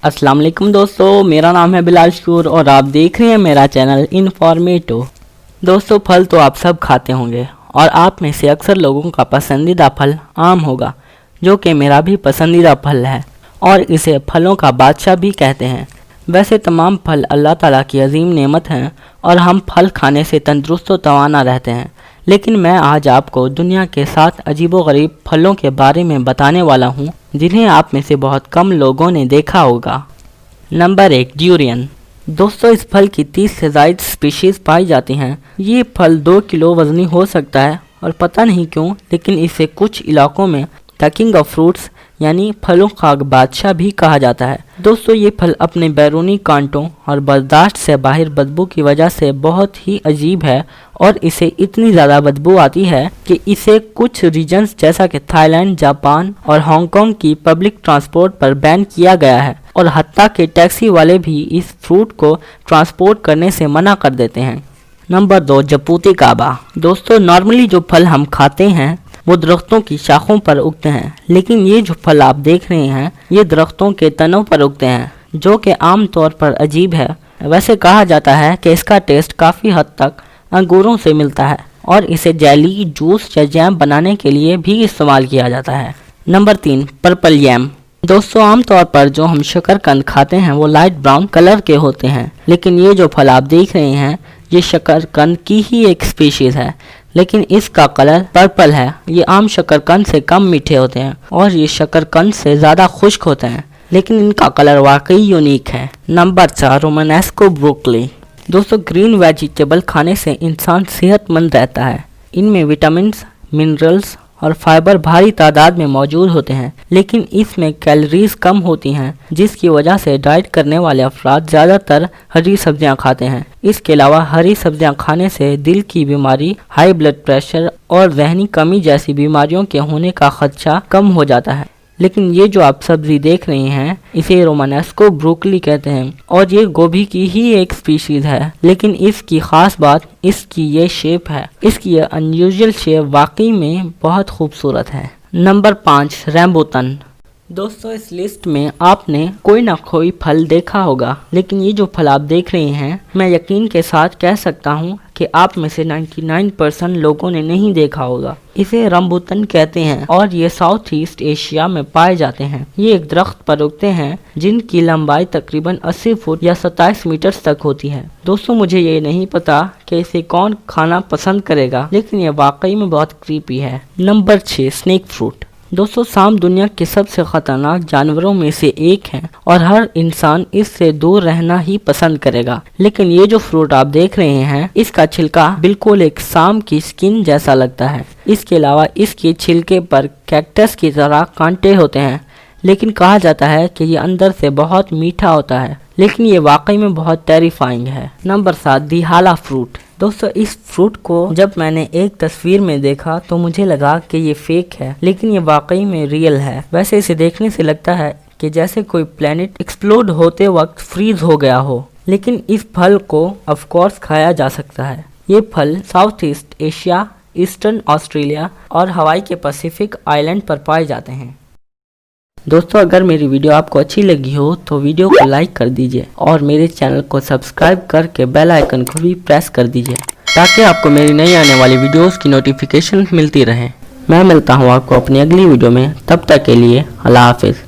अस्सलाम वालेकुम दोस्तों, मेरा नाम है बिलाल शूर और आप देख रहे हैं मेरा चैनल इन्फॉर्मेटिव। दोस्तों, फल तो आप सब खाते होंगे और आप में से अक्सर लोगों का पसंदीदा फल आम होगा, जो कि मेरा भी पसंदीदा फल है और इसे फलों का बादशाह भी कहते हैं। वैसे तमाम फल अल्लाह ताला की अजीम नेमत हैं और हम फल खाने से तंदुरुस्त और तवाना रहते हैं। लेकिन मैं आज आपको दुनिया के 7 अजीबोगरीब फलों के बारे में बताने वाला हूँ, जिन्हें आप में से बहुत कम लोगों ने देखा होगा। Number 1, durian. दोस्तों, इस फल की 30 से ज़ायद स्पीशीज़ पाई जाती हैं। ये फल 2 किलो वज़नी हो सकता है और पता नहीं क्यों, लेकिन इसे कुछ इलाकों में द किंग ऑफ फ्रूट्स यानी फलों का बादशाह भी कहा जाता है। दोस्तों, ये फल अपने बैरूनी कांटों और बर्दाश्त से बाहर बदबू की वजह से बहुत ही अजीब है और इसे इतनी ज़्यादा बदबू आती है कि इसे कुछ रीजन्स जैसा कि थाईलैंड, जापान और हांगकांग की पब्लिक ट्रांसपोर्ट पर बैन किया गया है और हत्ता के टैक्सी वाले भी इस फ्रूट को ट्रांसपोर्ट करने से मना कर देते हैं। नंबर 2, जपूती काबा। दोस्तों, नॉर्मली जो फल हम खाते हैं वो दरख्तों की शाखों पर उगते हैं, लेकिन ये जो फल आप देख रहे हैं ये दरख्तों के तनों पर उगते हैं, जो कि आम तौर पर अजीब है। वैसे कहा जाता है कि इसका टेस्ट काफ़ी हद तक अंगूरों से मिलता है और इसे जेली, जूस या जैम बनाने के लिए भी इस्तेमाल किया जाता है। Number 3, purple yam. दोस्तों, आमतौर पर जो हम शकरकंद खाते हैं वो लाइट ब्राउन कलर के होते हैं, लेकिन ये जो फल आप देख रहे हैं ये शकरकंद की ही एक स्पीशीज़ है, लेकिन इसका कलर पर्पल है। ये आम शकरकंद से कम मीठे होते हैं और ये शकरकंद से ज़्यादा खुश्क होते हैं, लेकिन इनका कलर वाकई यूनिक है। Number 4, romanesco broccoli. दोस्तों, ग्रीन वेजिटेबल खाने से इंसान सेहतमंद रहता है। इनमें विटामिन्स, मिनरल्स और फाइबर भारी तादाद में मौजूद होते हैं, लेकिन इसमें कैलोरीज कम होती हैं, जिसकी वजह से डाइट करने वाले अफराद ज़्यादातर हरी सब्जियां खाते हैं। इसके अलावा हरी सब्जियां खाने से दिल की बीमारी, हाई ब्लड प्रेशर और जहनी कमी जैसी बीमारियों के होने का खदशा कम हो जाता है। लेकिन ये जो आप सब्जी देख रहे हैं इसे रोमानेस्को ब्रोकली कहते हैं और ये गोभी की ही एक स्पीशीज है, लेकिन इसकी खास बात इसकी ये शेप है। इसकी ये अनयूजुअल शेप वाकई में बहुत खूबसूरत है। नंबर 5, रैम्बुटन। दोस्तों, इस लिस्ट में आपने कोई ना कोई फल देखा होगा, लेकिन ये जो फल आप देख रहे हैं मैं यकीन के साथ कह सकता हूँ कि आप में से 99% लोगों ने नहीं देखा होगा। इसे रंबूटन कहते हैं और ये साउथ ईस्ट एशिया में पाए जाते हैं। ये एक दरख्त पर उगते हैं जिनकी लंबाई तकरीबन 80 फुट या 27 मीटर तक होती है। दोस्तों, मुझे ये नहीं पता कि इसे कौन खाना पसंद करेगा, लेकिन ये वाकई में बहुत क्रीपी है। Number 6, snake fruit. दोस्तों, सांप दुनिया के सबसे खतरनाक जानवरों में से एक है और हर इंसान इससे दूर रहना ही पसंद करेगा, लेकिन ये जो फ्रूट आप देख रहे हैं इसका छिलका बिल्कुल एक सांप की स्किन जैसा लगता है। इसके अलावा इसके छिलके पर कैक्टस की तरह कांटे होते हैं, लेकिन कहा जाता है कि ये अंदर से बहुत मीठा होता है, लेकिन ये वाकई में बहुत टेरिफाइंग है। नंबर 7, दिहाला फ्रूट। दोस्तों, इस फ्रूट को जब मैंने एक तस्वीर में देखा तो मुझे लगा कि ये फेक है, लेकिन ये वाकई में रियल है। वैसे इसे देखने से लगता है कि जैसे कोई प्लेनेट एक्सप्लोड होते वक्त फ्रीज हो गया हो, लेकिन इस फल को ऑफ कोर्स खाया जा सकता है। ये फल south east Asia, eastern Australia और हवाई के पैसिफिक आइलैंड पर पाए जाते हैं। दोस्तों, अगर मेरी वीडियो आपको अच्छी लगी हो तो वीडियो को लाइक कर दीजिए और मेरे चैनल को सब्सक्राइब करके बेल आइकन को भी प्रेस कर दीजिए, ताकि आपको मेरी नई आने वाली वीडियोस की नोटिफिकेशन मिलती रहे। मैं मिलता हूँ आपको अपनी अगली वीडियो में, तब तक के लिए अल्लाह हाफिज़।